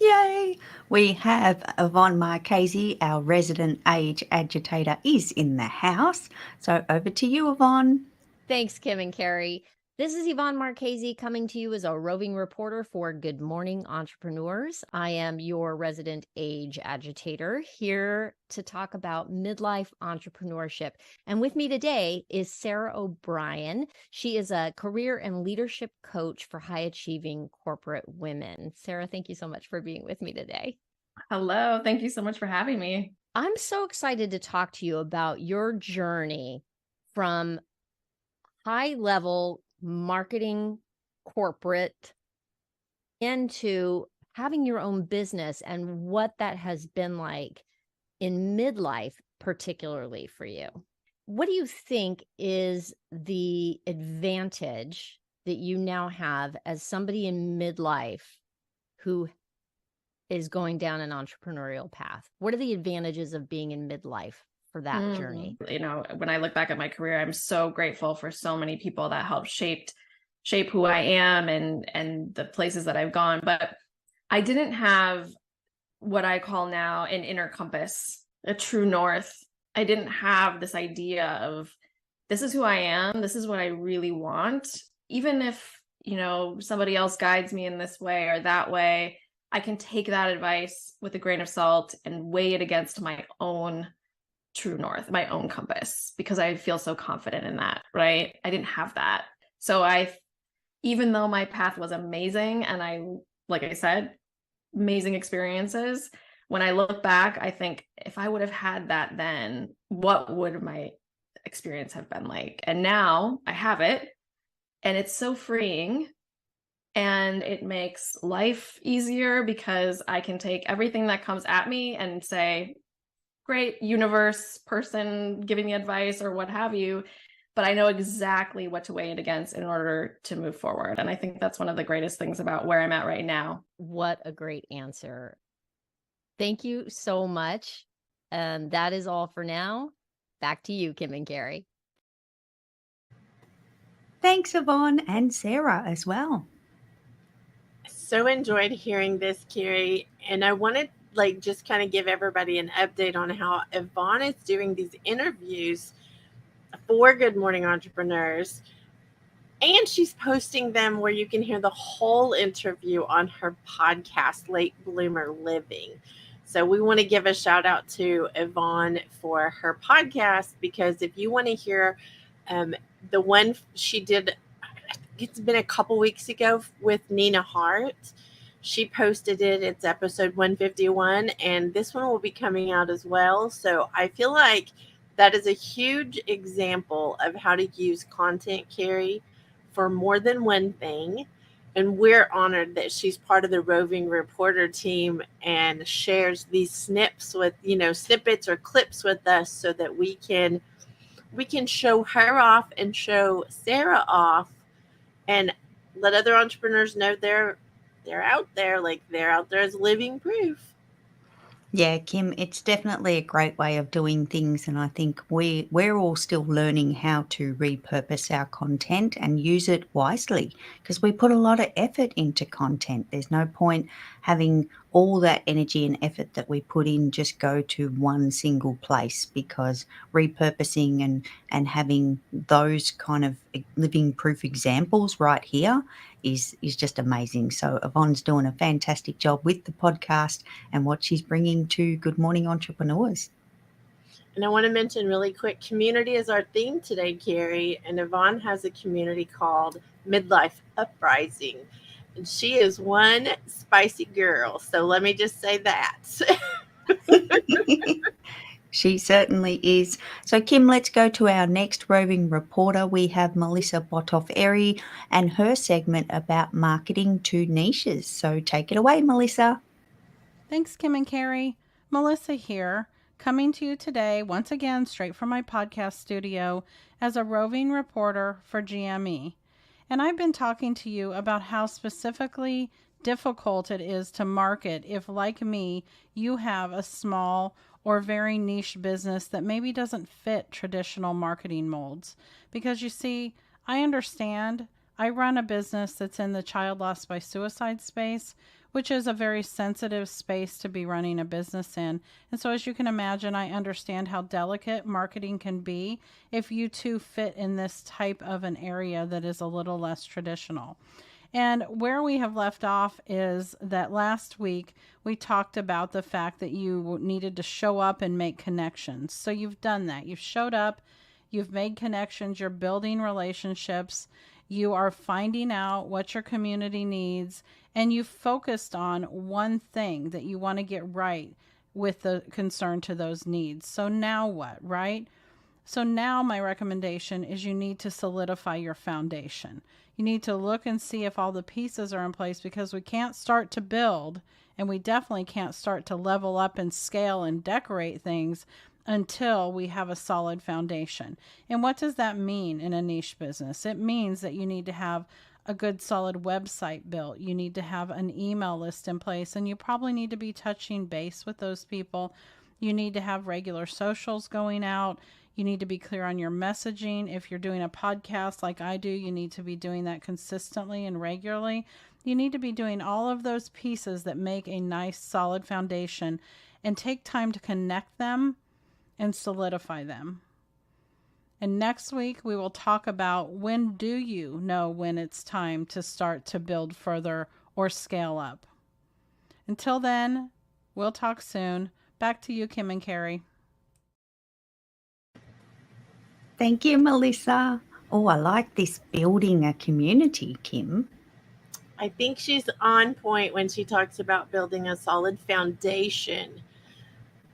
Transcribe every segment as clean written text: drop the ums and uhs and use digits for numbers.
Yay! We have Yvonne Marchese, our resident age agitator, is in the house. So over to you, Yvonne. Thanks, Kim and Carrie. This is Yvonne Marchese coming to you as a roving reporter for Good Morning Entrepreneurs. I am your resident age agitator here to talk about midlife entrepreneurship. And with me today is Sarah O'Brien. She is a career and leadership coach for high achieving corporate women. Sarah, thank you so much for being with me today. Hello. Thank you so much for having me. I'm so excited to talk to you about your journey from high level marketing corporate into having your own business and what that has been like in midlife, particularly for you. What do you think is the advantage that you now have as somebody in midlife who is going down an entrepreneurial path? What are the advantages of being in midlife for that journey? You know, when I look back at my career, I'm so grateful for so many people that helped shape who I am and the places that I've gone. But I didn't have what I call now an inner compass, a true north. I didn't have this idea of this is who I am, this is what I really want. Even if, you know, somebody else guides me in this way or that way, I can take that advice with a grain of salt and weigh it against my own true north, my own compass, because I feel so confident in that, right? I didn't have that. So even though my path was amazing and like I said, amazing experiences, when I look back, I think if I would have had that then, what would my experience have been like? And now I have it, and it's so freeing. And it makes life easier because I can take everything that comes at me and say, great, universe, person giving me advice or what have you, but I know exactly what to weigh it against in order to move forward. And I think that's one of the greatest things about where I'm at right now. What a great answer. Thank you so much. That is all for now. Back to you, Kim and Carrie. Thanks, Yvonne and Sarah as well. So enjoyed hearing this, Carrie, and I wanted just kind of give everybody an update on how Yvonne is doing these interviews for Good Morning Entrepreneurs, and she's posting them where you can hear the whole interview on her podcast, Late Bloomer Living. So we want to give a shout out to Yvonne for her podcast, because if you want to hear the one she did, it's been a couple weeks ago with Nina Hart. She posted it. It's episode 151, and this one will be coming out as well. So I feel like that is a huge example of how to use content, Carrie, for more than one thing. And we're honored that she's part of the roving reporter team and shares these snippets or clips with us so that we can show her off and show Sarah off and let other entrepreneurs know they're out there, they're out there as living proof. Yeah, Kim, it's definitely a great way of doing things, and I think we're all still learning how to repurpose our content and use it wisely, because we put a lot of effort into content. There's no point having all that energy and effort that we put in just go to one single place, because repurposing and having those kind of living proof examples right here is just amazing. So Yvonne's doing a fantastic job with the podcast and what she's bringing to Good Morning Entrepreneurs. And I want to mention really quick, community is our theme today, Carrie, and Yvonne has a community called Midlife Uprising. And she is one spicy girl. So let me just say that. She certainly is. So, Kim, let's go to our next roving reporter. We have Melissa Botoff-Ery and her segment about marketing to niches. So take it away, Melissa. Thanks, Kim and Carrie. Melissa here, coming to you today, once again, straight from my podcast studio as a roving reporter for GME. And I've been talking to you about how specifically difficult it is to market if, like me, you have a small or very niche business that maybe doesn't fit traditional marketing molds. Because you see, I understand I run a business that's in the child loss by suicide space, which is a very sensitive space to be running a business in. And so, as you can imagine, I understand how delicate marketing can be if you two fit in this type of an area that is a little less traditional. And where we have left off is that last week we talked about the fact that you needed to show up and make connections. So you've done that. You've showed up, you've made connections, you're building relationships, you are finding out what your community needs, and you've focused on one thing that you want to get right with the concern to those needs. So now what, right? So now my recommendation is you need to solidify your foundation. You need to look and see if all the pieces are in place, because we can't start to build, and we definitely can't start to level up and scale and decorate things until we have a solid foundation. And what does that mean in a niche business? It means that you need to have a good solid website built. You need to have an email list in place, and you probably need to be touching base with those people. You need to have regular socials going out. You need to be clear on your messaging. If you're doing a podcast like I do, you need to be doing that consistently and regularly. You need to be doing all of those pieces that make a nice solid foundation, and take time to connect them and solidify them. And next week we will talk about, when do you know when it's time to start to build further or scale up. Until then, we'll talk soon. Back to you, Kim and Carrie. Thank you, Melissa. Oh, I like this building a community, Kim. I think she's on point when she talks about building a solid foundation,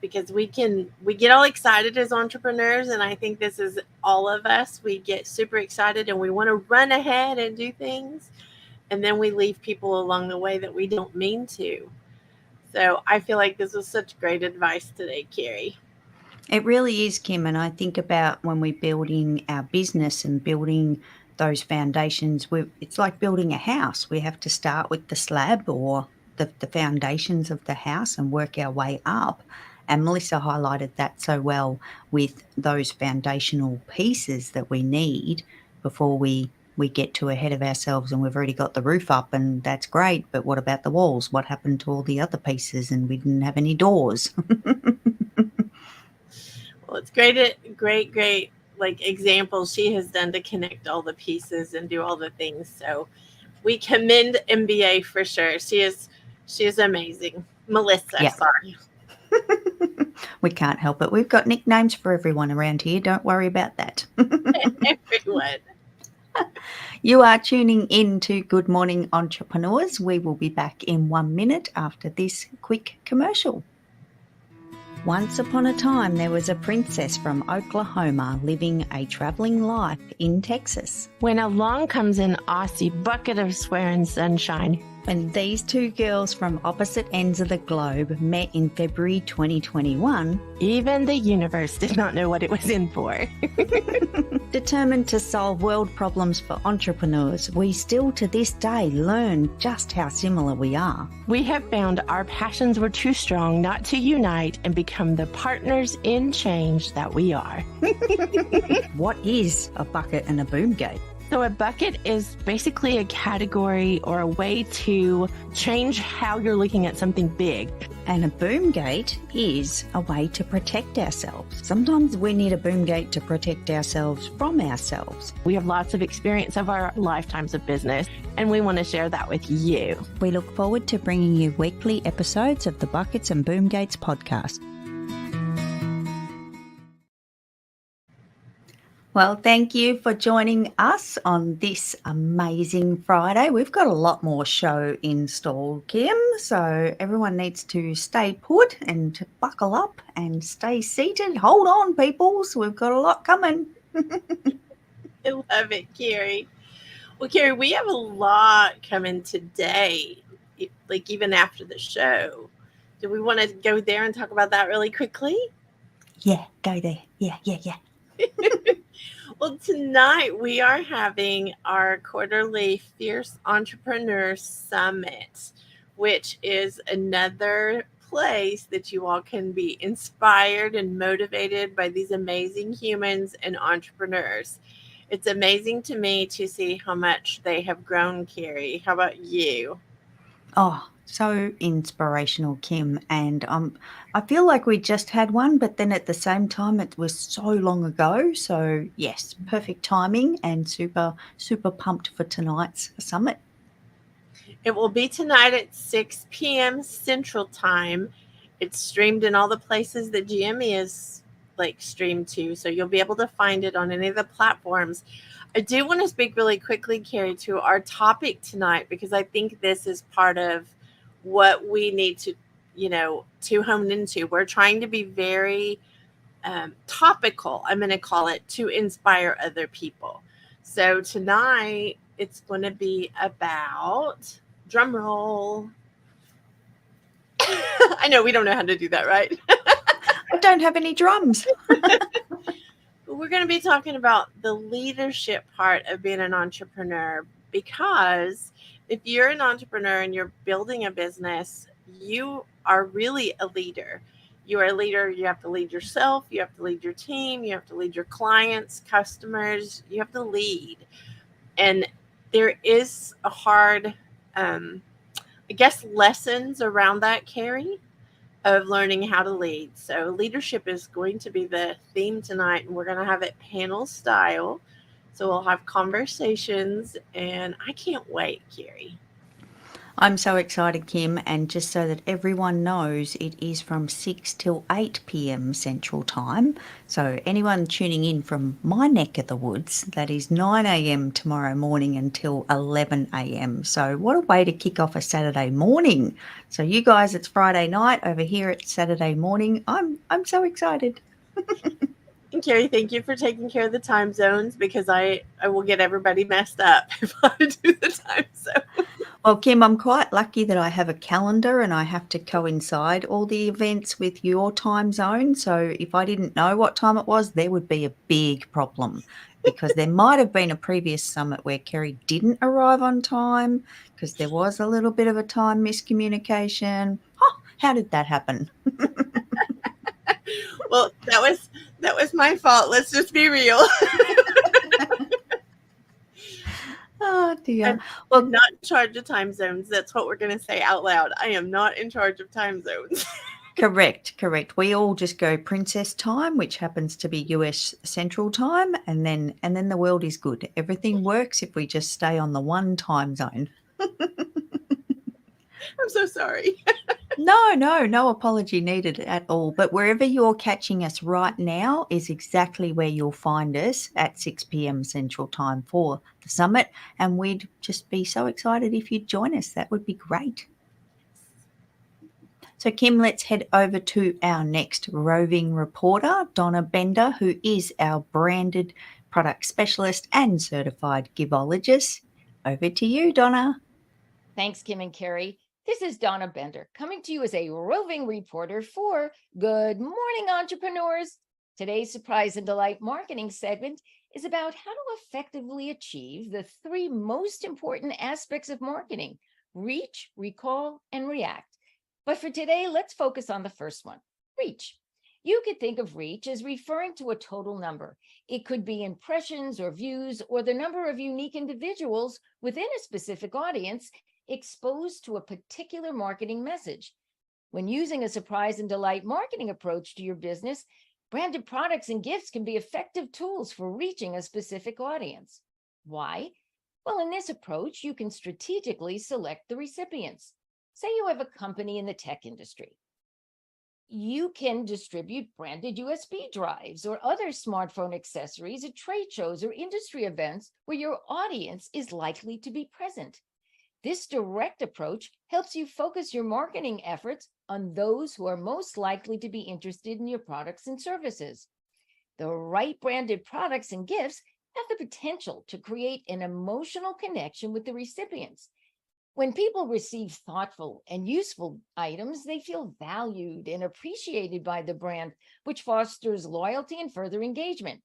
because we get all excited as entrepreneurs, and I think this is all of us. We get super excited and we want to run ahead and do things, and then we leave people along the way that we don't mean to. So I feel like this was such great advice today, Carrie. It really is, Kim, and I think about when we're building our business and building those foundations, it's like building a house. We have to start with the slab or the foundations of the house and work our way up. And Melissa highlighted that so well with those foundational pieces that we need before we get too ahead of ourselves, and we've already got the roof up, and that's great. But what about the walls? What happened to all the other pieces? And we didn't have any doors. Well, it's great like examples she has done to connect all the pieces and do all the things. So we commend MBA for sure. She is amazing. Melissa, Yeah. sorry. We can't help it. We've got nicknames for everyone around here. Don't worry about that. Everyone. You are tuning in to Good Morning Entrepreneurs. We will be back in 1 minute after this quick commercial. Once upon a time, there was a princess from Oklahoma living a traveling life in Texas. When along comes an Aussie bucket of swearing sunshine. When these two girls from opposite ends of the globe met in February 2021, even the universe did not know what it was in for. Determined to solve world problems for entrepreneurs, we still to this day learn just how similar we are. We have found our passions were too strong not to unite and become the partners in change that we are. What is a bucket and a boom gate? So a bucket is basically a category or a way to change how you're looking at something big. And a boom gate is a way to protect ourselves. Sometimes we need a boom gate to protect ourselves from ourselves. We have lots of experience of our lifetimes of business, and we want to share that with you. We look forward to bringing you weekly episodes of the Buckets and Boom Gates podcast. Well, thank you for joining us on this amazing Friday. We've got a lot more show installed, Kim, so everyone needs to stay put and to buckle up and stay seated. Hold on, peoples. We've got a lot coming. I love it, Carrie. Well, Carrie, we have a lot coming today, like even after the show. Do we want to go there and talk about that really quickly? Yeah, go there. Yeah. Well, tonight we are having our quarterly Fierce Entrepreneur Summit, which is another place that you all can be inspired and motivated by these amazing humans and entrepreneurs. It's amazing to me to see how much they have grown, Carrie. How about you? Oh, So inspirational, Kim. And I feel like we just had one, but then at the same time, it was so long ago. So, yes, perfect timing and super, super pumped for tonight's summit. It will be tonight at 6 p.m. Central Time. It's streamed in all the places that GME is like streamed to, so you'll be able to find it on any of the platforms. I do want to speak really quickly, Carrie, to our topic tonight, because I think this is part of what we need to, to hone into. We're trying to be very topical, I'm going to call it, to inspire other people. So tonight it's going to be about, drum roll. I know we don't know how to do that, right? I don't have any drums. We're going to be talking about the leadership part of being an entrepreneur, because if you're an entrepreneur and you're building a business, you are really a leader. You are a leader. You have to lead yourself. You have to lead your team. You have to lead your clients, customers. You have to lead. And there is a hard, lessons around that, Carrie, of learning how to lead. So leadership is going to be the theme tonight, and we're going to have it panel style. So we'll have conversations, and I can't wait, Carrie. I'm so excited, Kim, and just so that everyone knows, it is from 6 till 8 p.m. Central Time. So anyone tuning in from my neck of the woods, that is 9 a.m. tomorrow morning until 11 a.m. So what a way to kick off a Saturday morning. So you guys, it's Friday night. Over here it's Saturday morning. I'm so excited. And Carrie, thank you for taking care of the time zones, because I will get everybody messed up if I do the time zone. Well, Kim, I'm quite lucky that I have a calendar and I have to coincide all the events with your time zone. So if I didn't know what time it was, there would be a big problem, because there might have been a previous summit where Kerry didn't arrive on time because there was a little bit of a time miscommunication. Oh, how did that happen? Well, that was my fault. Let's just be real. Oh dear. I'm not in charge of time zones. That's what we're going to say out loud. I am not in charge of time zones. Correct. We all just go princess time, which happens to be US Central Time, and then the world is good. Everything works if we just stay on the one time zone. I'm so sorry. No apology needed at all. But wherever you're catching us right now is exactly where you'll find us at 6 p.m. Central Time for the summit. And we'd just be so excited if you'd join us. That would be great. So, Kim, let's head over to our next roving reporter, Donna Bender, who is our branded product specialist and certified givologist. Over to you, Donna. Thanks, Kim and Carrie. This is Donna Bender, coming to you as a roving reporter for Good Morning Entrepreneurs. Today's Surprise and Delight marketing segment is about how to effectively achieve the three most important aspects of marketing: reach, recall, and react. But for today, let's focus on the first one, reach. You could think of reach as referring to a total number. It could be impressions or views, or the number of unique individuals within a specific audience exposed to a particular marketing message. When using a surprise and delight marketing approach to your business, branded products and gifts can be effective tools for reaching a specific audience. Why? Well, in this approach, you can strategically select the recipients. Say you have a company in the tech industry. You can distribute branded USB drives or other smartphone accessories at trade shows or industry events where your audience is likely to be present. This direct approach helps you focus your marketing efforts on those who are most likely to be interested in your products and services. The right branded products and gifts have the potential to create an emotional connection with the recipients. When people receive thoughtful and useful items, they feel valued and appreciated by the brand, which fosters loyalty and further engagement.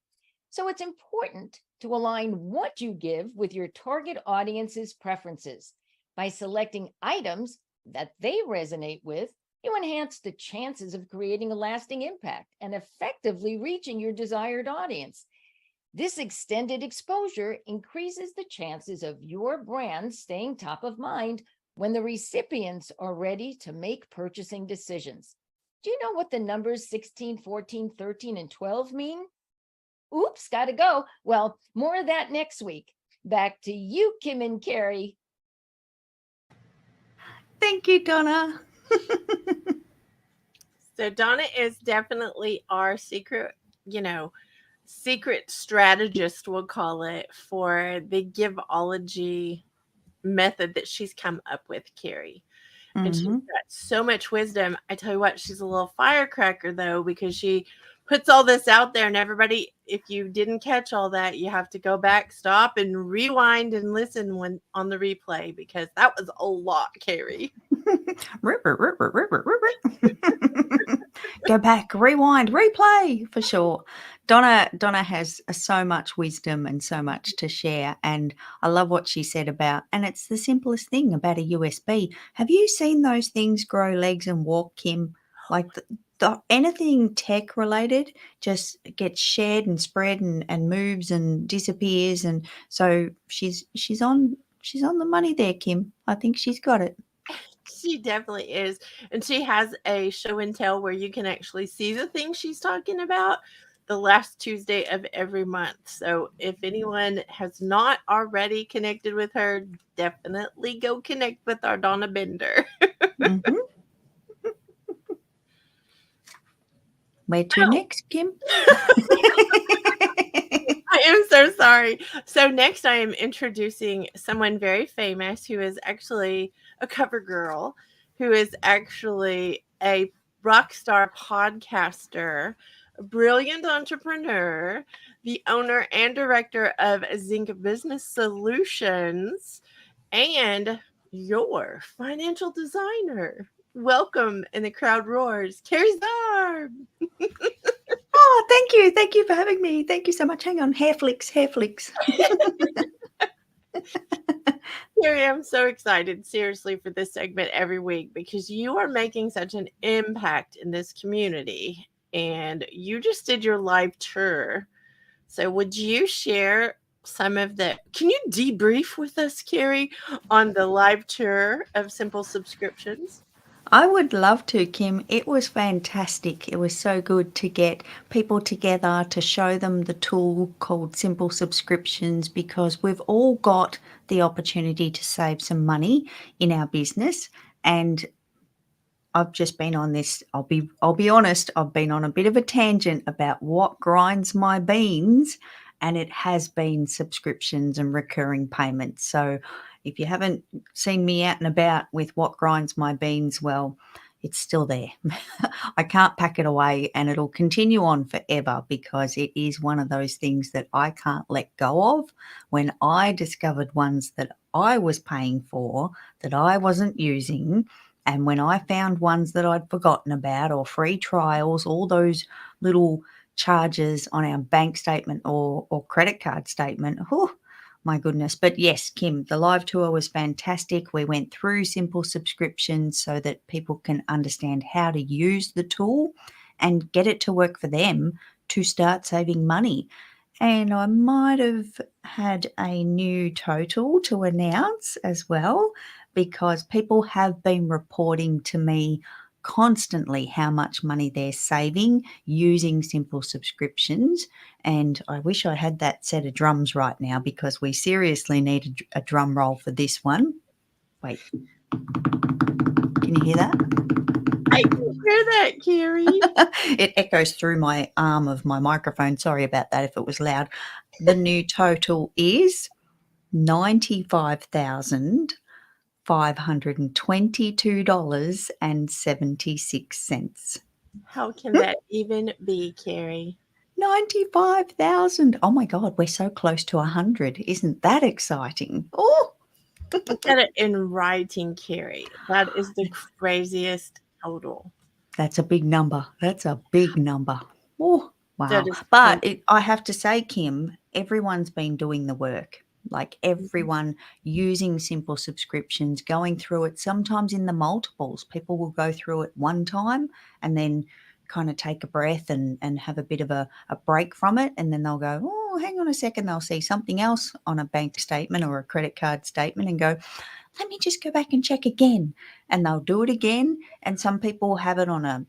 So it's important to align what you give with your target audience's preferences. By selecting items that they resonate with, you enhance the chances of creating a lasting impact and effectively reaching your desired audience. This extended exposure increases the chances of your brand staying top of mind when the recipients are ready to make purchasing decisions. Do you know what the numbers 16, 14, 13, and 12 mean? Oops, gotta go. Well, more of that next week. Back to you, Kim and Carrie. Thank you, Donna. So Donna is definitely our secret, secret strategist, we'll call it, for the giveology method that she's come up with, Carrie. And she's got so much wisdom. I tell you what, she's a little firecracker, though, because she puts all this out there. And everybody, if you didn't catch all that, you have to go back, stop, and rewind and listen when on the replay, because that was a lot, Carrie. Go back, rewind, replay for sure. Donna has so much wisdom and so much to share, and I love what she said about, and it's the simplest thing about a USB. Have you seen those things grow legs and walk, Kim? Like anything tech related just gets shared and spread and moves and disappears, and so she's on the money there, Kim. I think she's got it. She definitely is. And she has a show and tell where you can actually see the things she's talking about the last Tuesday of every month. So if anyone has not already connected with her, definitely go connect with our Donna Bender. Mm-hmm. Where to next, Kim? I am so sorry. So next I am introducing someone very famous who is actually a cover girl, who is actually a rock star podcaster, a brilliant entrepreneur, the owner and director of Zinc Business Solutions, and your financial designer. Welcome, and the crowd roars, Kerry Zarb. Oh, thank you. Thank you for having me. Thank you so much. Hang on. Hair flicks. Carrie, I'm so excited, seriously, for this segment every week, because you are making such an impact in this community, and you just did your live tour. So would you share some of the, can you debrief with us, Carrie, on the live tour of Simple Subscriptions? I would love to, Kim. It was fantastic. It was so good to get people together to show them the tool called Simple Subscriptions, because we've all got the opportunity to save some money in our business. And I've just been on this, I'll be honest, I've been on a bit of a tangent about what grinds my beans, and it has been subscriptions and recurring payments. So if you haven't seen me out and about with what grinds my beans, well, it's still there. I can't pack it away, and it'll continue on forever, because it is one of those things that I can't let go of. When I discovered ones that I was paying for that I wasn't using, and when I found ones that I'd forgotten about, or free trials, all those little charges on our bank statement or credit card statement, oh my goodness. But yes, Kim, the live tour was fantastic. We went through Simple Subscriptions so that people can understand how to use the tool and get it to work for them to start saving money. And I might have had a new total to announce as well, because people have been reporting to me constantly how much money they're saving using Simple Subscriptions. And I wish I had that set of drums right now, because we seriously need a drum roll for this one. Wait, can you hear that? I can hear that, Carrie. It echoes through my arm of my microphone. Sorry about that if it was loud. The new total is $95,522.76. How can that even be, Carrie? 95,000. Oh my God, we're so close to 100. Isn't that exciting? Oh, Look at it in writing, Carrie. That is the craziest total. that's a big number. That's a big number. Oh, wow. That is But I have to say, Kim, everyone's been doing the work. Like everyone using Simple Subscriptions, going through it, sometimes in the multiples. People will go through it one time and then kind of take a breath and have a bit of a break from it. And then they'll go, oh, hang on a second. They'll see something else on a bank statement or a credit card statement and go, let me just go back and check again. And they'll do it again. And some people have it on a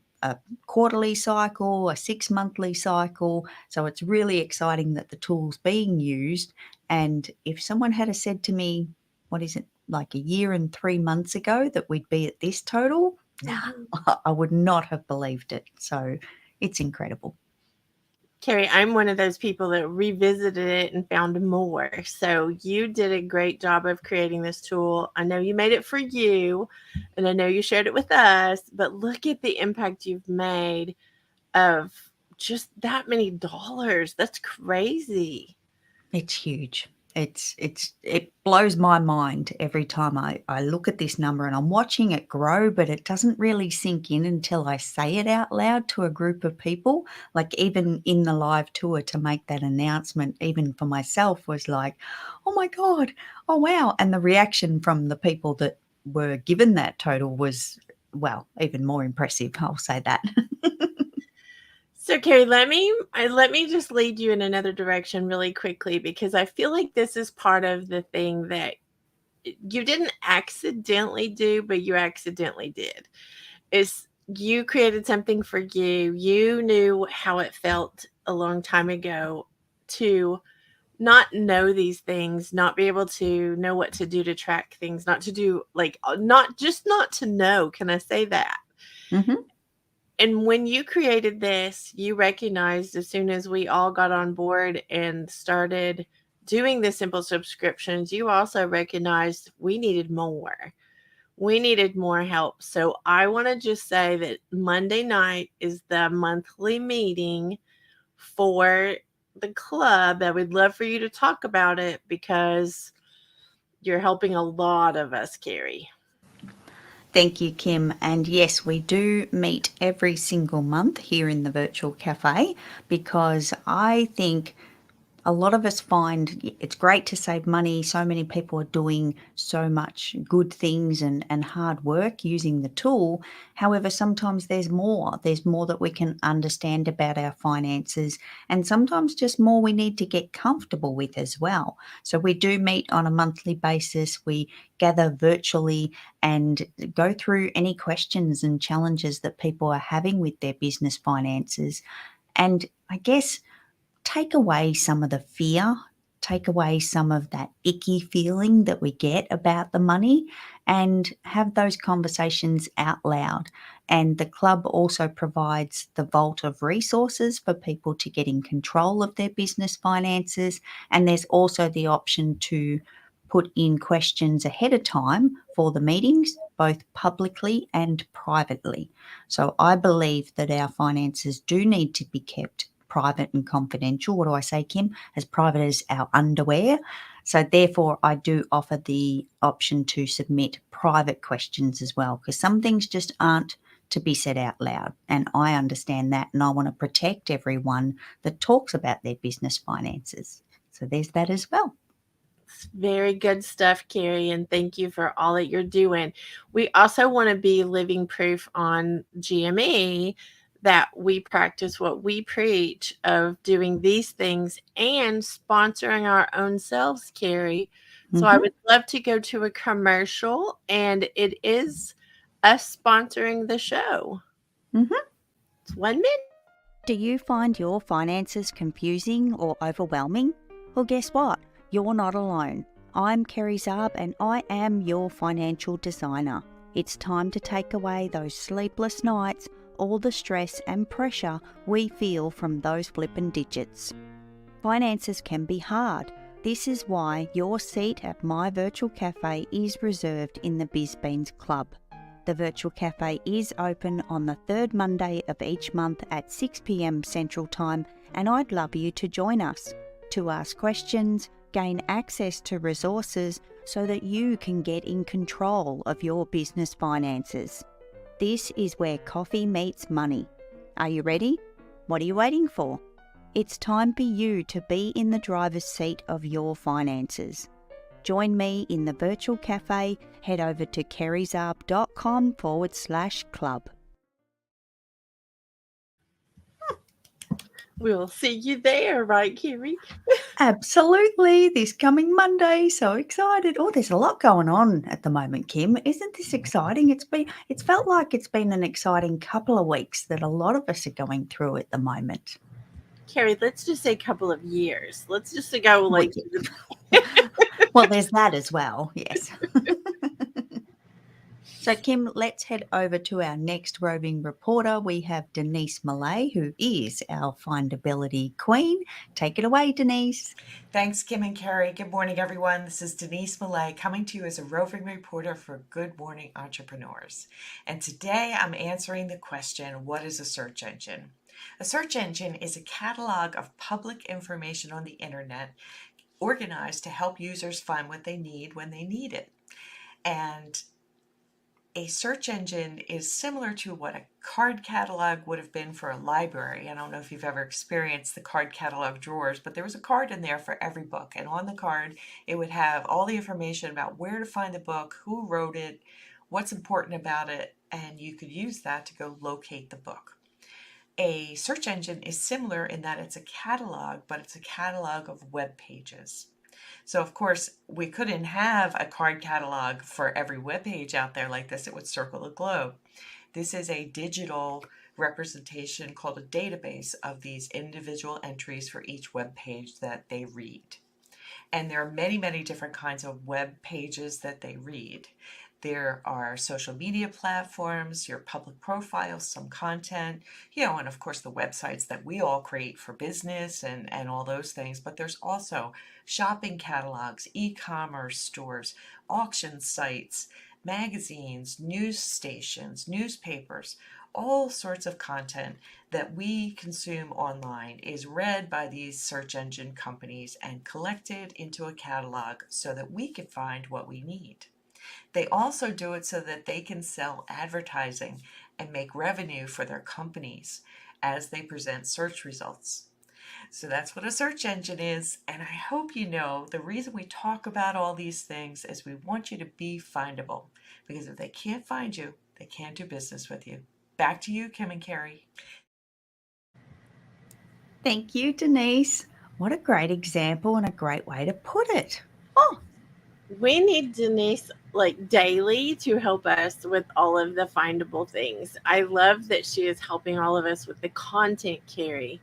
quarterly cycle, a 6-monthly cycle. So it's really exciting that the tool's being used. And if someone had said to me, what is it, like a year and 3 months ago that we'd be at this total, I would not have believed it. So it's incredible. Kerry, I'm one of those people that revisited it and found more. So you did a great job of creating this tool. I know you made it for you, and I know you shared it with us, but look at the impact you've made of just that many dollars. That's crazy. It's huge. It blows my mind every time I look at this number, and I'm watching it grow, but it doesn't really sink in until I say it out loud to a group of people. Like even in the live tour, to make that announcement, even for myself, was like, oh my God, oh wow. And the reaction from the people that were given that total was, well, even more impressive. I'll say that. So, Kerry, let me just lead you in another direction really quickly, because I feel like this is part of the thing that you didn't accidentally do, but you accidentally did. Is you created something for you. You knew how it felt a long time ago to not know these things, not be able to know what to do to track things, not to do not to know. Can I say that? Mm-hmm. And when you created this, you recognized as soon as we all got on board and started doing the simple subscriptions, you also recognized we needed more. We needed more help. So I want to just say that Monday night is the monthly meeting for the club. I would love for you to talk about it because you're helping a lot of us, Kerry. Thank you, Kim. And yes, we do meet every single month here in the virtual cafe, because I think a lot of us find it's great to save money. So many people are doing so much good things and hard work using the tool. However, sometimes there's more. There's more that we can understand about our finances, and sometimes just more we need to get comfortable with as well. So we do meet on a monthly basis. We gather virtually and go through any questions and challenges that people are having with their business finances. And I guess take away some of the fear, take away some of that icky feeling that we get about the money, and have those conversations out loud. And the club also provides the vault of resources for people to get in control of their business finances. And there's also the option to put in questions ahead of time for the meetings, both publicly and privately. So I believe that our finances do need to be kept private and confidential. What do I say, Kim? As private as our underwear. So therefore, I do offer the option to submit private questions as well, because some things just aren't to be said out loud. And I understand that, and I want to protect everyone that talks about their business finances. So there's that as well. Very good stuff, Kerry, and thank you for all that you're doing. We also want to be living proof on GME that we practice what we preach of doing these things and sponsoring our own selves, Kerry. So I would love to go to a commercial, and it is us sponsoring the show. It's 1 minute. Do you find your finances confusing or overwhelming? Well, guess what? You're not alone. I'm Kerry Zarb, and I am your financial designer. It's time to take away those sleepless nights, all the stress and pressure we feel from those flippin' digits. Finances can be hard. This is why your seat at my virtual cafe is reserved in the BizBeans Club. The virtual cafe is open on the third Monday of each month at 6 p.m. Central Time, and I'd love you to join us to ask questions, gain access to resources so that you can get in control of your business finances. This is where coffee meets money. Are you ready? What are you waiting for? It's time for you to be in the driver's seat of your finances. Join me in the virtual cafe. Head over to kerryzarb.com/club. We'll see you there, right, Kerry? Absolutely. This coming Monday. So excited. Oh, there's a lot going on at the moment, Kim. Isn't this exciting? It's felt like it's been an exciting couple of weeks that a lot of us are going through at the moment. Carrie, let's just say a couple of years. Let's just go like Well, there's that as well. Yes. So, Kim, let's head over to our next roving reporter. We have Denise Millay, who is our findability queen. Take it away, Denise. Thanks, Kim and Carrie. Good morning, everyone. This is Denise Millay coming to you as a roving reporter for Good Morning Entrepreneurs. And today I'm answering the question, what is a search engine? A search engine is a catalog of public information on the internet organized to help users find what they need when they need it. And a search engine is similar to what a card catalog would have been for a library. I don't know if you've ever experienced the card catalog drawers, but there was a card in there for every book. And on the card, it would have all the information about where to find the book, who wrote it, what's important about it, and you could use that to go locate the book. A search engine is similar in that it's a catalog, but it's a catalog of web pages. So, of course, we couldn't have a card catalog for every web page out there like this. It would circle the globe. This is a digital representation called a database of these individual entries for each web page that they read. And there are many, many different kinds of web pages that they read. There are social media platforms, your public profiles, some content, and of course the websites that we all create for business and all those things. But there's also shopping catalogs, e-commerce stores, auction sites, magazines, news stations, newspapers, all sorts of content that we consume online is read by these search engine companies and collected into a catalog so that we can find what we need. They also do it so that they can sell advertising and make revenue for their companies as they present search results. So that's what a search engine is, and I hope you know the reason we talk about all these things is we want you to be findable, because if they can't find you, they can't do business with you. Back to you, Kim and Carrie. Thank you, Denise. What a great example and a great way to put it. Oh, we need Denise like daily to help us with all of the findable things. I love that she is helping all of us with the content, Carrie.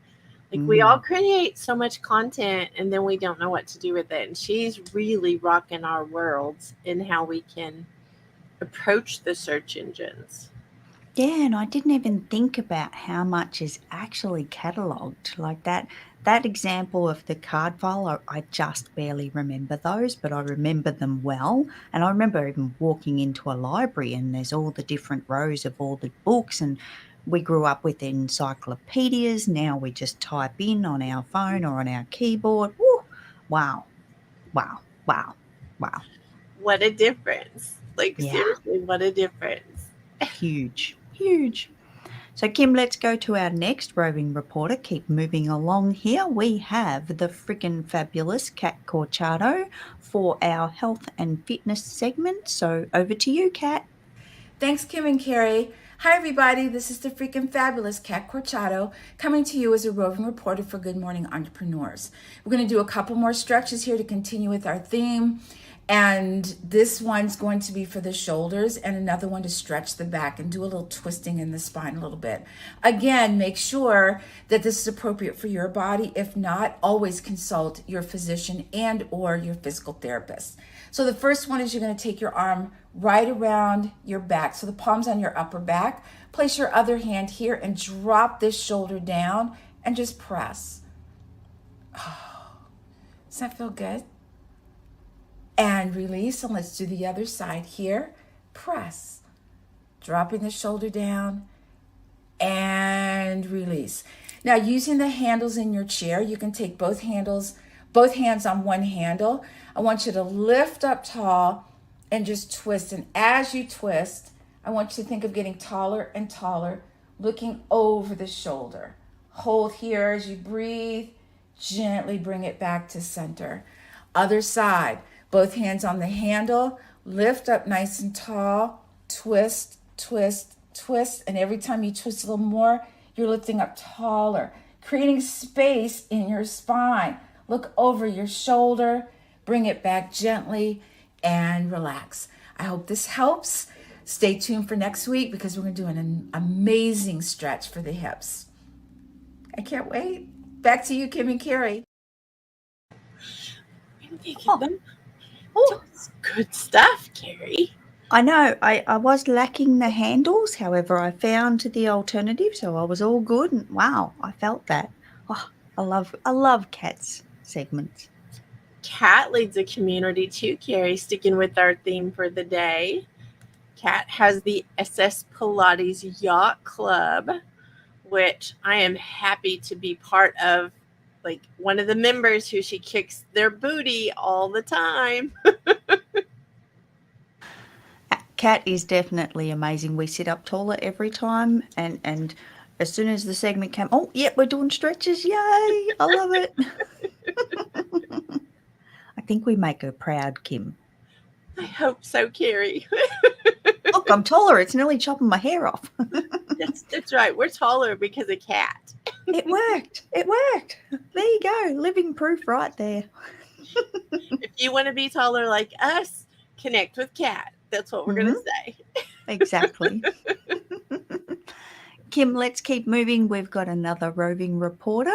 Like we all create so much content and then we don't know what to do with it. And she's really rocking our worlds in how we can approach the search engines. Yeah, and I didn't even think about how much is actually catalogued. Like that example of the card file, I just barely remember those, but I remember them well. And I remember even walking into a library and there's all the different rows of all the books, and we grew up with encyclopedias. Now we just type in on our phone or on our keyboard. Woo! Wow. Wow. Wow. Wow. What a difference. Like, seriously, what a difference. Huge. Huge. So, Kim, let's go to our next roving reporter. Keep moving along here. We have the frickin' fabulous Kat Corchado for our health and fitness segment. So, over to you, Kat. Thanks, Kim and Carrie. Hi, everybody. This is the freaking fabulous Kat Corchado coming to you as a roving reporter for Good Morning Entrepreneurs. We're going to do a couple more stretches here to continue with our theme. And this one's going to be for the shoulders and another one to stretch the back and do a little twisting in the spine a little bit. Again, make sure that this is appropriate for your body. If not, always consult your physician and or your physical therapist. So the first one is you're going to take your arm right around your back. So the palm's on your upper back. Place your other hand here and drop this shoulder down and just press. Oh, does that feel good? And release, and let's do the other side here. Press, dropping the shoulder down and release. Now, using the handles in your chair, you can take both hands on one handle. I want you to lift up tall and just twist. And as you twist, I want you to think of getting taller and taller, looking over the shoulder. Hold here as you breathe. Gently bring it back to center. Other side. Both hands on the handle, lift up nice and tall, twist, twist, twist. And every time you twist a little more, you're lifting up taller, creating space in your spine. Look over your shoulder, bring it back gently, and relax. I hope this helps. Stay tuned for next week because we're going to do an amazing stretch for the hips. I can't wait. Back to you, Kim and Carrie. Oh, that's good stuff, Carrie. I know. I was lacking the handles. However, I found the alternative, so I was all good. And wow, I felt that. Oh, I love Kat's segments. Kat leads a community too, Carrie, sticking with our theme for the day. Kat has the SS Pilates Yacht Club, which I am happy to be part of, like one of the members who she kicks their booty all the time. Kat is definitely amazing. We sit up taller every time, and as soon as the segment came, oh, yep, we're doing stretches. Yay. I love it. I think we make her proud, Kim. I hope so, Carrie. Look, I'm taller. It's nearly chopping my hair off. That's right. We're taller because of Kat. It worked. It worked. There you go. Living proof right there. If you want to be taller like us, connect with Kat. That's what we're going to say. Exactly. Kim, let's keep moving. We've got another roving reporter.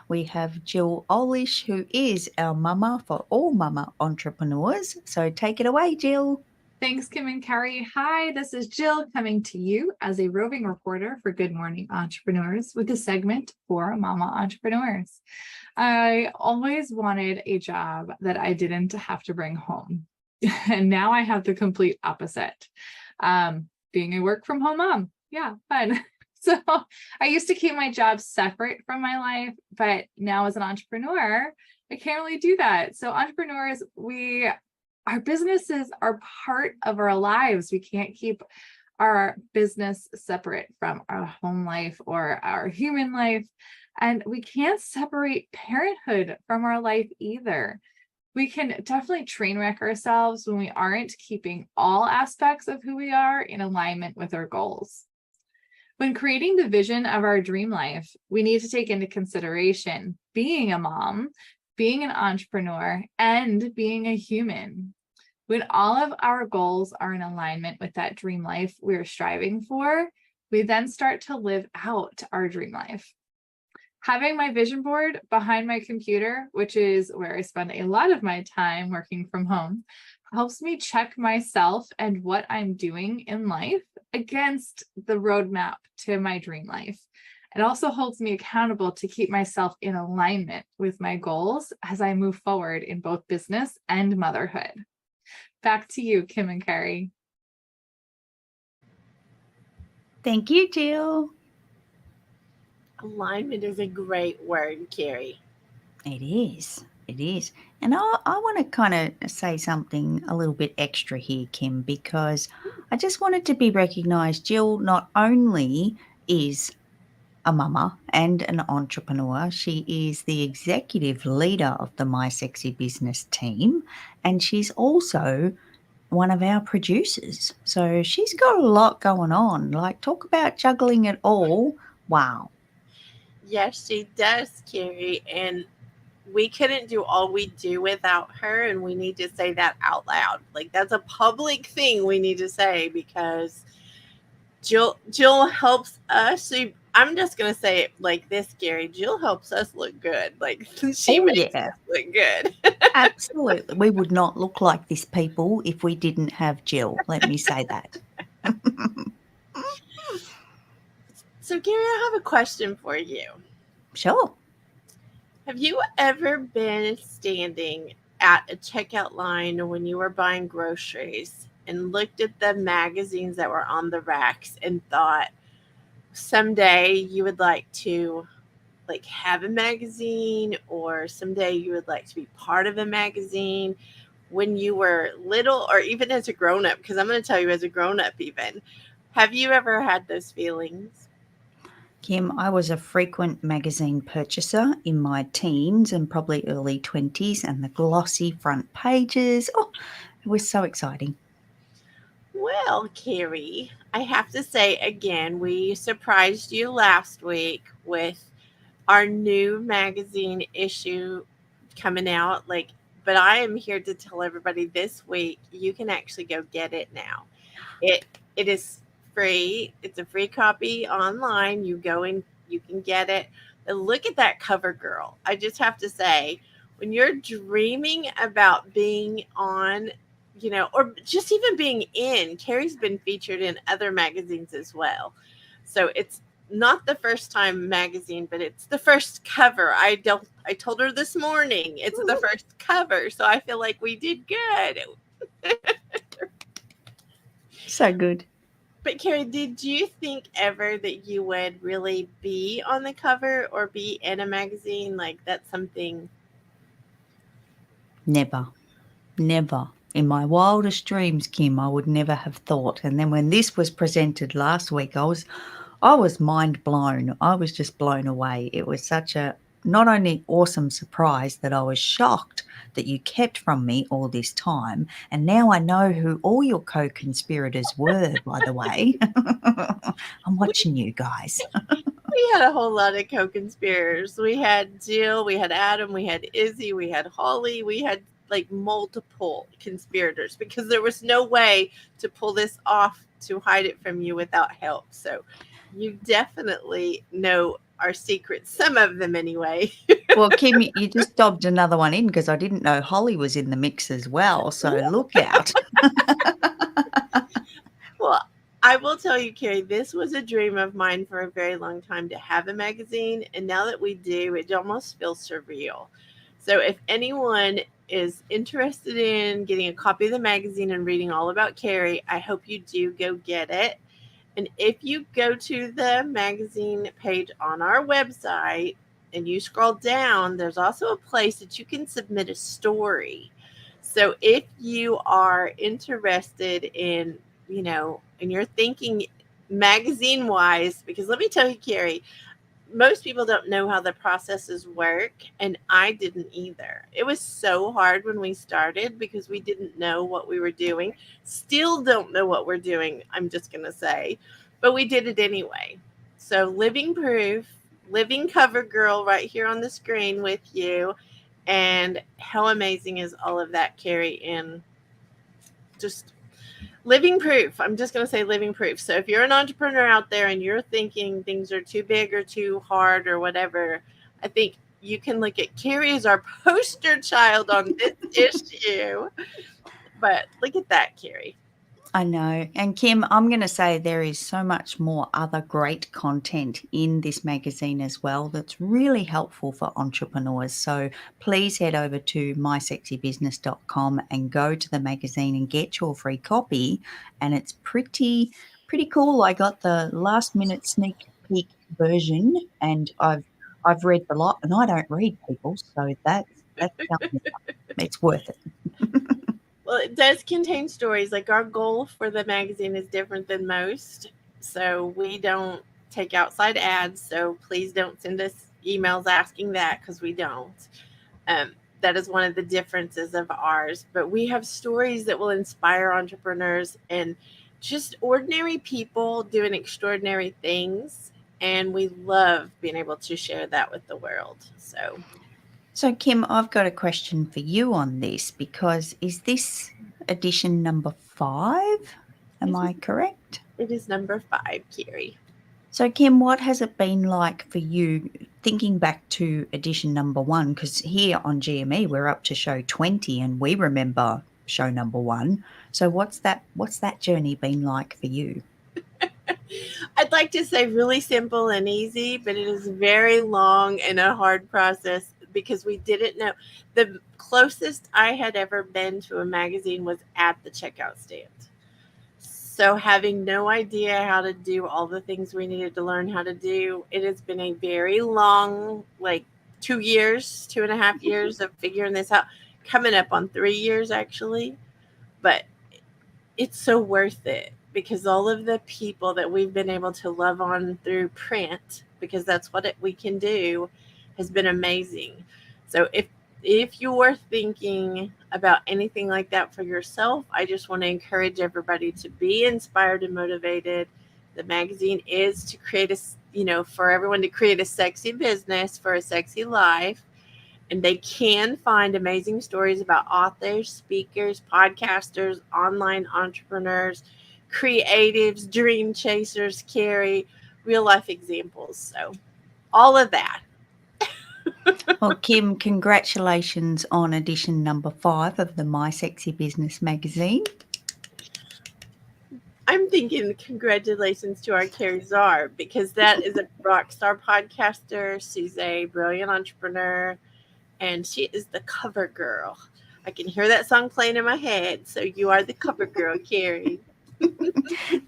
We have Jill Olish, who is our mama for all mama entrepreneurs. So take it away, Jill. Thanks, Kim and Carrie. Hi, this is Jill coming to you as a roving reporter for Good Morning Entrepreneurs with a segment for mama entrepreneurs. I always wanted a job that I didn't have to bring home. And now I have the complete opposite. Being a work from home mom. Yeah, fun. So I used to keep my job separate from my life, but now as an entrepreneur, I can't really do that. So entrepreneurs, our businesses are part of our lives. We can't keep our business separate from our home life or our human life. And we can't separate parenthood from our life either. We can definitely train wreck ourselves when we aren't keeping all aspects of who we are in alignment with our goals. When creating the vision of our dream life, we need to take into consideration being a mom, being an entrepreneur, and being a human. When all of our goals are in alignment with that dream life we're striving for, we then start to live out our dream life. Having my vision board behind my computer, which is where I spend a lot of my time working from home, helps me check myself and what I'm doing in life against the roadmap to my dream life. It also holds me accountable to keep myself in alignment with my goals as I move forward in both business and motherhood. Back to you, Kim and Carrie. Thank you, Jill. Alignment is a great word, Carrie. It is. It is. And I want to kind of say something a little bit extra here, Kim, because I just wanted to be recognised. Jill not only is a mama and an entrepreneur, she is the executive leader of the My Sexy Business team, and she's also one of our producers. So she's got a lot going on. Like, talk about juggling it all. Wow. Yes, she does, Carrie. And we couldn't do all we do without her. And we need to say that out loud. Like, that's a public thing we need to say because Jill helps us. I'm just going to say it like this, Gary. Jill helps us look good. Like, she makes us look good. Absolutely. We would not look like this, people, if we didn't have Jill. Let me say that. So, Gary, I have a question for you. Sure. Have you ever been standing at a checkout line when you were buying groceries and looked at the magazines that were on the racks and thought someday you would like to have a magazine, or someday you would like to be part of a magazine when you were little, or even as a grown-up? Because I'm going to tell you, as a grown-up even, have you ever had those feelings? Kim, I was a frequent magazine purchaser in my teens and probably early 20s, and the glossy front pages, it was so exciting. Well, Carrie, I have to say again, we surprised you last week with our new magazine issue coming out. But I am here to tell everybody this week you can actually go get it now. It is free. It's a free copy online. You go in, you can get it. And look at that cover, girl. I just have to say, when you're dreaming about being on, or just even being in, Carrie's been featured in other magazines as well. So it's not the first time magazine, but it's the first cover. I told her this morning it's the first cover, so I feel like we did good. So good. But Carrie, did you think ever that you would really be on the cover or be in a magazine? Like that's something. Never. In my wildest dreams, Kim, I would never have thought. And then when this was presented last week, I was mind blown. I was just blown away. It was such a not only awesome surprise that I was shocked that you kept from me all this time. And now I know who all your co-conspirators were, by the way. I'm watching you guys. We had a whole lot of co-conspirators. We had Jill, we had Adam, we had Izzy, we had Holly, we had like multiple conspirators because there was no way to pull this off to hide it from you without help. So you definitely know our secrets, some of them anyway. Well, Kim, you just dobbed another one in because I didn't know Holly was in the mix as well. So look out. Well, I will tell you, Carrie, this was a dream of mine for a very long time to have a magazine. And now that we do, it almost feels surreal. So if anyone is interested in getting a copy of the magazine and reading all about Carrie, I hope you do go get it. And if you go to the magazine page on our website and you scroll down, there's also a place that you can submit a story. So if you are interested in, and you're thinking magazine wise, because let me tell you, Carrie, most people don't know how the processes work, and I didn't either. It was so hard when we started because we didn't know what we were doing. Still don't know what we're doing, I'm just going to say, but we did it anyway. So living proof, living cover girl right here on the screen with you. And how amazing is all of that, Carrie, in just living proof. I'm just going to say living proof. So if you're an entrepreneur out there and you're thinking things are too big or too hard or whatever, I think you can look at Carrie as our poster child on this issue. But look at that, Carrie. I know. And Kim, I'm going to say there is so much more other great content in this magazine as well that's really helpful for entrepreneurs. So please head over to mysexybusiness.com and go to the magazine and get your free copy. And it's pretty cool. I got the last minute sneak peek version and I've read the lot, and I don't read, people, so that's it's worth it. Well, it does contain stories. Like our goal for the magazine is different than most. So we don't take outside ads. So please don't send us emails asking that because we don't. That is one of the differences of ours. But we have stories that will inspire entrepreneurs and just ordinary people doing extraordinary things. And we love being able to share that with the world. So, Kim, I've got a question for you on this because is this edition number 5? Am I correct? It is number 5, Carrie. So, Kim, what has it been like for you thinking back to edition number 1? Because here on GME, we're up to show 20 and we remember show number 1. So what's that journey been like for you? I'd like to say really simple and easy, but it is very long and a hard process because we didn't know. The closest I had ever been to a magazine was at the checkout stand. So having no idea how to do all the things we needed to learn how to do, it has been a very long, 2.5 years of figuring this out, coming up on 3 years actually. But it's so worth it because all of the people that we've been able to love on through print, because that's what we can do, has been amazing. So if you're thinking about anything like that for yourself, I just want to encourage everybody to be inspired and motivated. The magazine is to create for everyone to create a sexy business for a sexy life. And they can find amazing stories about authors, speakers, podcasters, online entrepreneurs, creatives, dream chasers, Carrie, real life examples. So all of that. Well, Kim, congratulations on edition number 5 of the My Sexy Business magazine. I'm thinking congratulations to our Kerry Zarb, because that is a rock star podcaster. She's a brilliant entrepreneur, and she is the cover girl. I can hear that song playing in my head. So you are the cover girl, Carrie.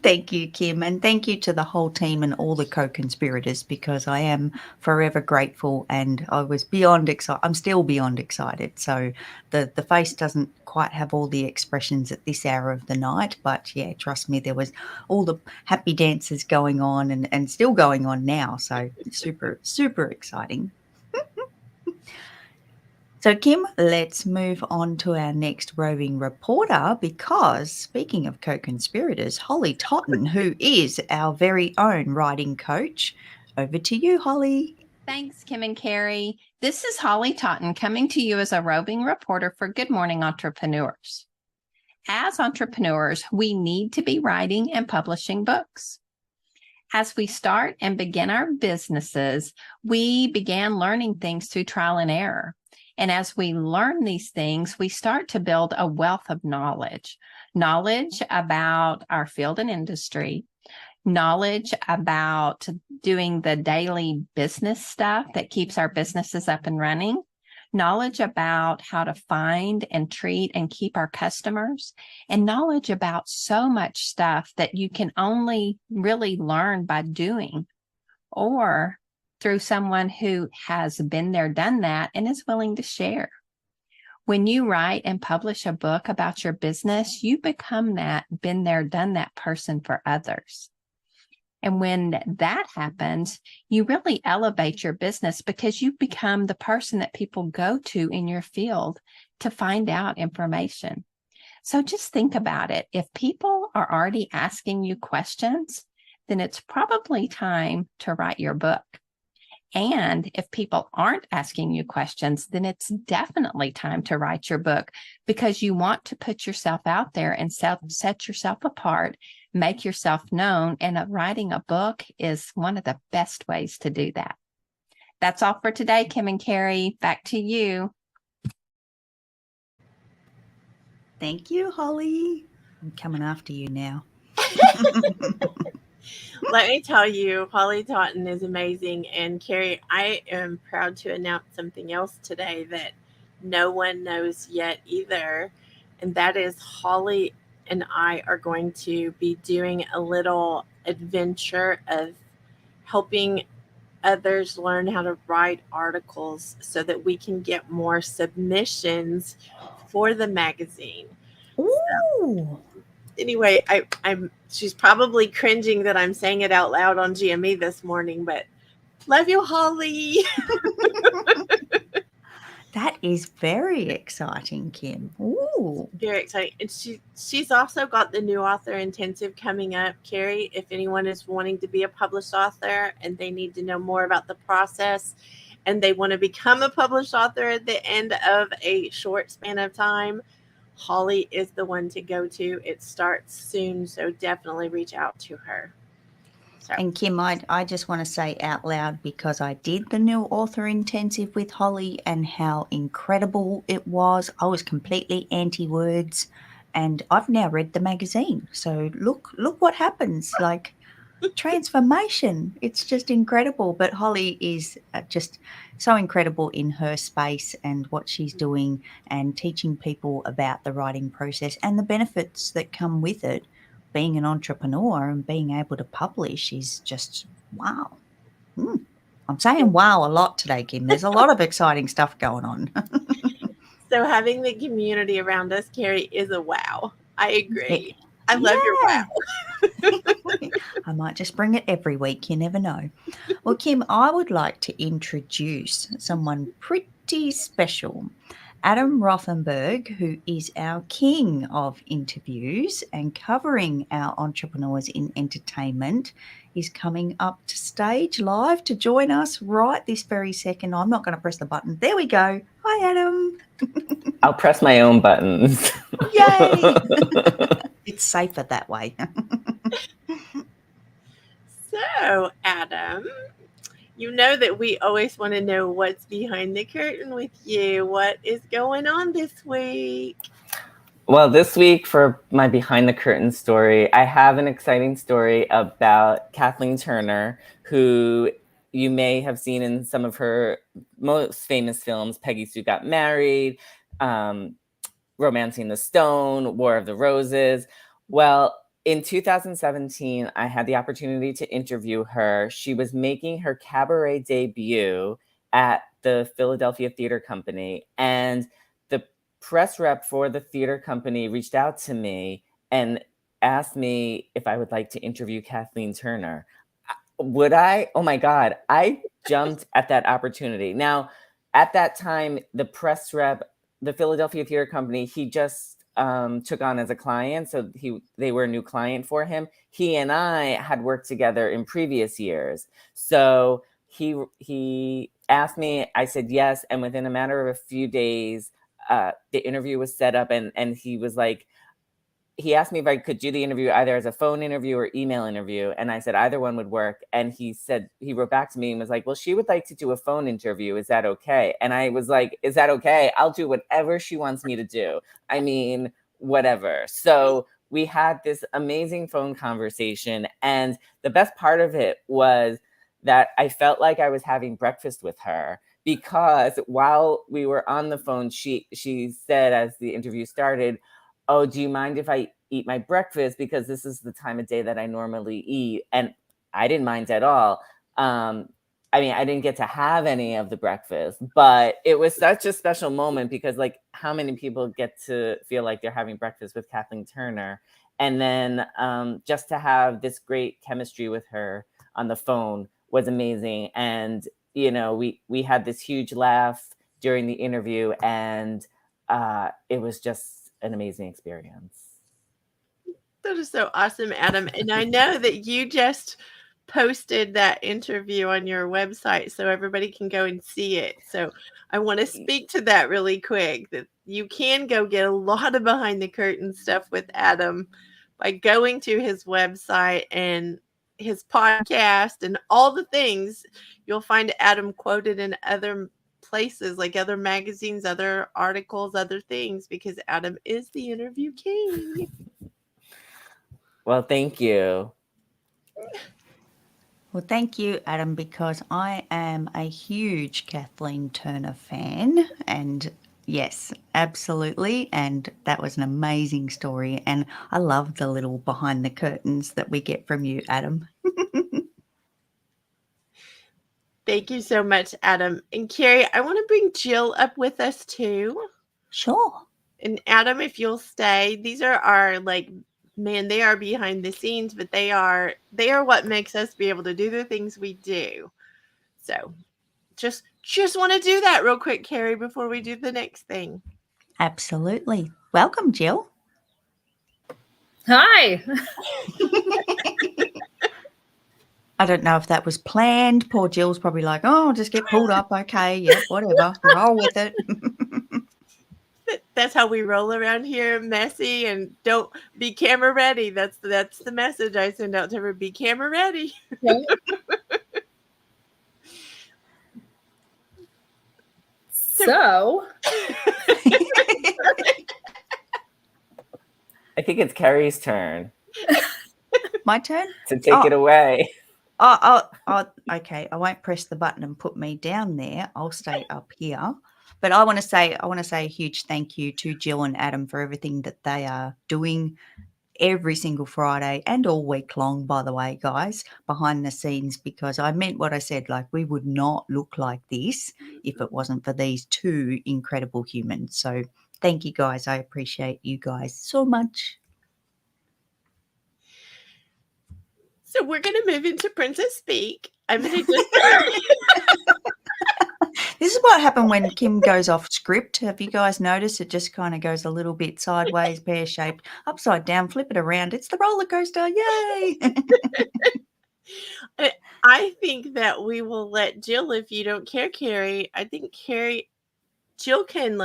Thank you, Kim, and thank you to the whole team and all the co-conspirators, because I am forever grateful, and I was beyond excited. I'm still beyond excited. So the face doesn't quite have all the expressions at this hour of the night, but yeah, trust me, there was all the happy dances going on and still going on now. So super, super exciting. So, Kim, let's move on to our next roving reporter, because speaking of co-conspirators, Holly Totten, who is our very own writing coach. Over to you, Holly. Thanks, Kim and Carrie. This is Holly Totten coming to you as a roving reporter for Good Morning Entrepreneurs. As entrepreneurs, we need to be writing and publishing books. As we start and begin our businesses, we began learning things through trial and error. And as we learn these things, we start to build a wealth of knowledge about our field and industry, knowledge about doing the daily business stuff that keeps our businesses up and running, knowledge about how to find and treat and keep our customers, and knowledge about so much stuff that you can only really learn by doing, or through someone who has been there, done that, and is willing to share. When you write and publish a book about your business, you become that been there, done that person for others. And when that happens, you really elevate your business, because you become the person that people go to in your field to find out information. So just think about it. If people are already asking you questions, then it's probably time to write your book. And if people aren't asking you questions, then it's definitely time to write your book, because you want to put yourself out there and set yourself apart, make yourself known. And writing a book is one of the best ways to do that. That's all for today, Kim and Carrie. Back to you. Thank you, Holly. I'm coming after you now. Let me tell you, Holly Totten is amazing. And Carrie, I am proud to announce something else today that no one knows yet either. And that is Holly and I are going to be doing a little adventure of helping others learn how to write articles so that we can get more submissions for the magazine. Ooh. So, anyway, she's probably cringing that I'm saying it out loud on GME this morning, but love you, Holly. That is very exciting, Kim. Ooh. Very exciting. And she's also got the new author intensive coming up, Carrie. If anyone is wanting to be a published author and they need to know more about the process and they want to become a published author at the end of a short span of time, Holly is the one to go to. It starts soon, so definitely reach out to her. So. And Kim, I just want to say out loud, because I did the new author intensive with Holly and how incredible it was. I was completely anti-words, and I've now read the magazine. So look what happens, like transformation. It's just incredible. But Holly is just so incredible in her space and what she's doing and teaching people about the writing process and the benefits that come with it. Being an entrepreneur and being able to publish is just wow. I'm saying wow a lot today, Kim. There's a lot of exciting stuff going on. So having the community around us, Carrie, is a wow. I agree. I love your wow. I might just bring it every week. You never know. Well, Kim, I would like to introduce someone pretty special. Adam Rothenberg, who is our king of interviews and covering our entrepreneurs in entertainment, is coming up to stage live to join us right this very second. I'm not going to press the button. There we go. Hi, Adam. I'll press my own buttons. Yay! It's safer that way. So, Adam, you know that we always want to know what's behind the curtain with you. What is going on this week? Well, this week for my behind the curtain story, I have an exciting story about Kathleen Turner, who you may have seen in some of her most famous films, Peggy Sue Got Married, Romancing the Stone, War of the Roses. Well, in 2017, I had the opportunity to interview her. She was making her cabaret debut at the Philadelphia Theater Company, and the press rep for the theater company reached out to me and asked me if I would like to interview Kathleen Turner. Would I? Oh my God, I jumped at that opportunity. Now, at that time, the press rep, the Philadelphia Theater Company, he just took on as a client. So they were a new client for him. He and I had worked together in previous years. So he asked me, I said yes. And within a matter of a few days, the interview was set up, and he was like, he asked me if I could do the interview either as a phone interview or email interview. And I said either one would work. And he wrote back to me and was like, well, she would like to do a phone interview. Is that okay? And I was like, is that okay? I'll do whatever she wants me to do. I mean, whatever. So we had this amazing phone conversation. And the best part of it was that I felt like I was having breakfast with her, because while we were on the phone, she said, as the interview started, oh, do you mind if I eat my breakfast? Because this is the time of day that I normally eat. And I didn't mind at all. I mean, I didn't get to have any of the breakfast, but it was such a special moment, because like, how many people get to feel like they're having breakfast with Kathleen Turner? And then just to have this great chemistry with her on the phone was amazing. And, you know, we had this huge laugh during the interview, and it was just an amazing experience. That is so awesome, Adam. And I know that you just posted that interview on your website so everybody can go and see it. So I want to speak to that really quick, that you can go get a lot of behind the curtain stuff with Adam by going to his website and his podcast and all the things. You'll find Adam quoted in other places, like other magazines, other articles, other things, because Adam is the interview king. Well, thank you. Well, thank you, Adam, because I am a huge Kathleen Turner fan. And yes, absolutely. And that was an amazing story. And I love the little behind the curtains that we get from you, Adam. Thank you so much, Adam. And Carrie, I want to bring Jill up with us too. Sure. And Adam, if you'll stay, these are our, like, man, they are behind the scenes, but they are what makes us be able to do the things we do. So just want to do that real quick, Carrie, before we do the next thing. Absolutely. Welcome, Jill. Hi. I don't know if that was planned. Poor Jill's probably like, oh, I'll just get pulled up. Okay, yeah, whatever. Roll with it. That's how we roll around here, messy, and don't be camera ready. That's the message I send out to her. Be camera ready. So I think it's Carrie's turn. My turn? To take it away. Okay. I won't press the button and put me down there. I'll stay up here. But I want to say a huge thank you to Jill and Adam for everything that they are doing every single Friday and all week long, by the way, guys, behind the scenes, because I meant what I said. Like, we would not look like this if it wasn't for these two incredible humans. So thank you, guys. I appreciate you guys so much. So we're going to move into Princess Speak. I'm going to just... This is what happened when Kim goes off script. Have you guys noticed it just kind of goes a little bit sideways, pear-shaped, upside down, flip it around. It's the roller coaster. Yay! I think that we will let Jill, if you don't care, Carrie. I think Jill can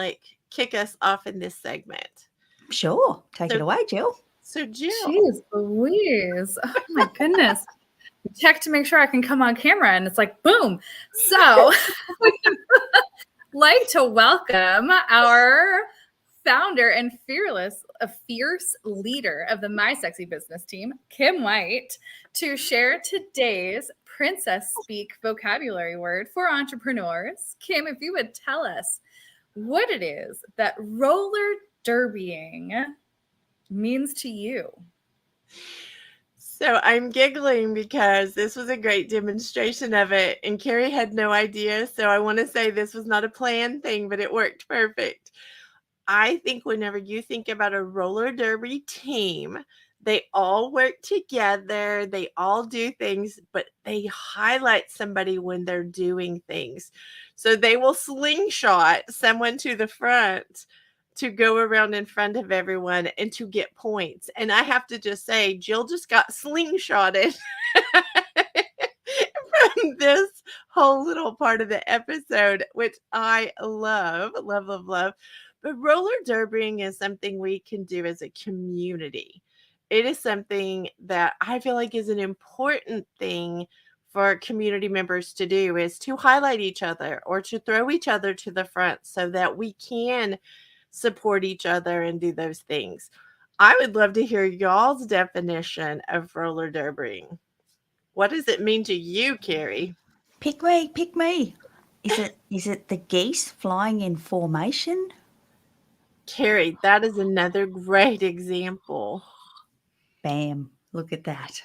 kick us off in this segment. Sure. Take it away, Jill. So Jill. Jeez Louise. Oh my goodness. Check to make sure I can come on camera and it's like, boom. So like to welcome our founder and fierce leader of the My Sexy Business team, Kim White, to share today's Princess Speak vocabulary word for entrepreneurs. Kim, if you would tell us what it is that roller derbying means to you. So I'm giggling because this was a great demonstration of it, and Carrie had no idea. So I want to say this was not a planned thing, but it worked perfect. I think whenever you think about a roller derby team, they all work together, they all do things, but they highlight somebody when they're doing things. So they will slingshot someone to the front to go around in front of everyone and to get points. And I have to just say, Jill just got slingshotted from this whole little part of the episode, which I love. But roller derbying is something we can do as a community. It is something that I feel like is an important thing for community members to do, is to highlight each other or to throw each other to the front so that we can support each other and do those things. I would love to hear y'all's definition of roller derbying. What does it mean to you, Carrie? Pick me. Is it the geese flying in formation? Carrie, that is another great example. Bam. Look at that.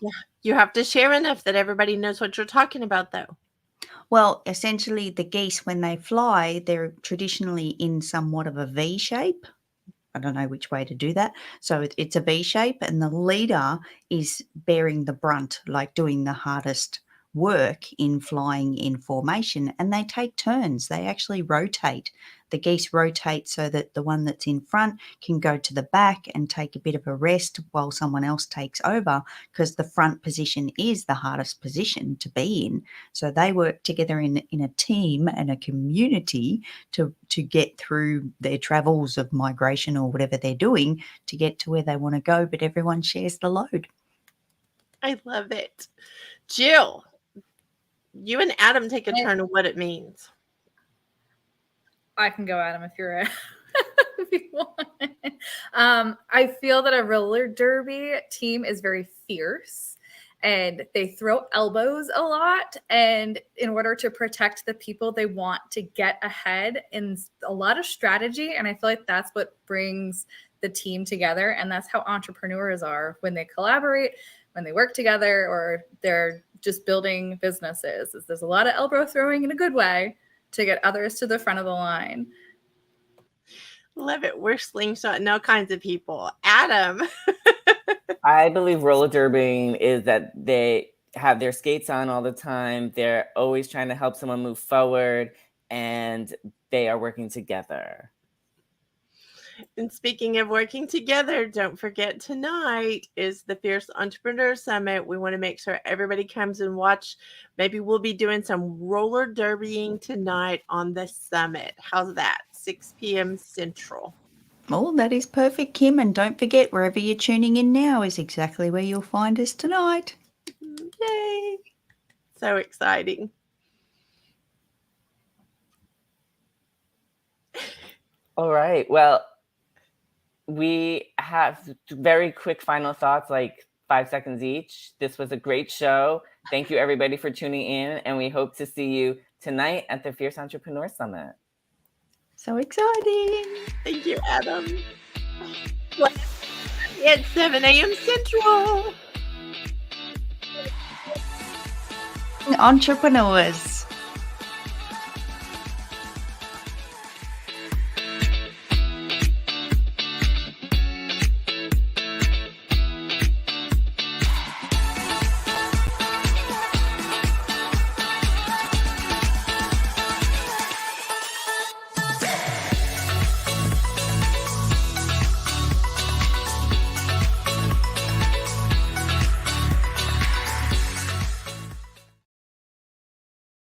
Yeah, you have to share enough that everybody knows what you're talking about, though. Well, essentially, the geese, when they fly, they're traditionally in somewhat of a V shape. I don't know which way to do that. So it's a V shape, and the leader is bearing the brunt, like doing the hardest work in flying in formation, and they take turns. They actually rotate. The geese rotate so that the one that's in front can go to the back and take a bit of a rest while someone else takes over, because the front position is the hardest position to be in. So they work together in a team and a community to get through their travels of migration or whatever they're doing to get to where they want to go, but everyone shares the load. I love it. Jill, you and Adam take a turn on what it means. I can go, Adam, if you're if you want. I feel that a roller derby team is very fierce and they throw elbows a lot. And in order to protect the people, they want to get ahead in a lot of strategy. And I feel like that's what brings the team together. And that's how entrepreneurs are when they collaborate, when they work together, or they're just building businesses. There's a lot of elbow throwing in a good way to get others to the front of the line. Love it. We're slingshotting all kinds of people. Adam. I believe roller derbying is that they have their skates on all the time. They're always trying to help someone move forward, and they are working together. And speaking of working together, don't forget tonight is the Fierce Entrepreneur Summit. We want to make sure everybody comes and watch. Maybe we'll be doing some roller derbying tonight on the summit. How's that? 6 p.m. Central. Oh, that is perfect, Kim. And don't forget, wherever you're tuning in now is exactly where you'll find us tonight. Yay. So exciting. All right. Well, we have very quick final thoughts, like 5 seconds each. This was a great show. Thank you, everybody, for tuning in. And we hope to see you tonight at the Fierce Entrepreneur Summit. So exciting. Thank you, Adam. It's 7 a.m. Central. Entrepreneurs.